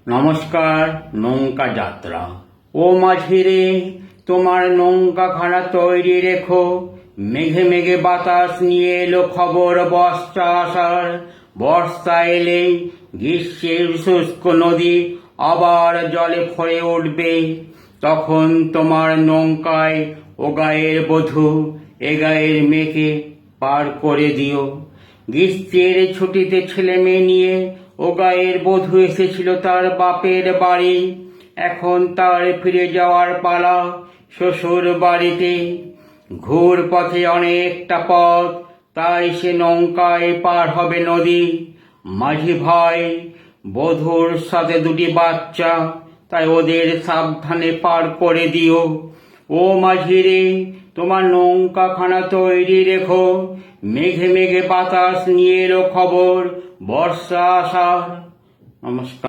নমস্কার। নৌকা যাত্রা। ও মাঝিরে, তোমার নৌকাখানা তৈরি রেখো। মেঘে মেঘে বাতাস নিয়ে এলো খবর বর্ষা আসার। বর্ষা এলেই গ্রীষ্মের শুষ্ক নদী আবার জলে ভরে উঠবে। তখন তোমার নৌকায় ও গায়ের বধূ এ গায়ের মেয়েকে পার করে দিও। গ্রীষ্মের ছুটিতে ছেলে মেয়ে নিয়ে ও গায়ের বধূ এসেছিল তার বাপের বাড়ি। এখন তার ফিরে যাওয়ার পালা শ্বশুর বাড়িতে। ঘুর পথে অনেকটা পথ, তাই সে নৌকায় পার হবে নদী। মাঝি ভাই, বধূর সাথে দুটি বাচ্চা, তাই ওদের সাবধানে পার করে দিও। ও মাঝিরে, তোমার নৌকাখানা তৈরি রেখো। মেঘে মেঘে বাতাস নিয়ে এলো খবর বর্ষা আসার। নমস্কার।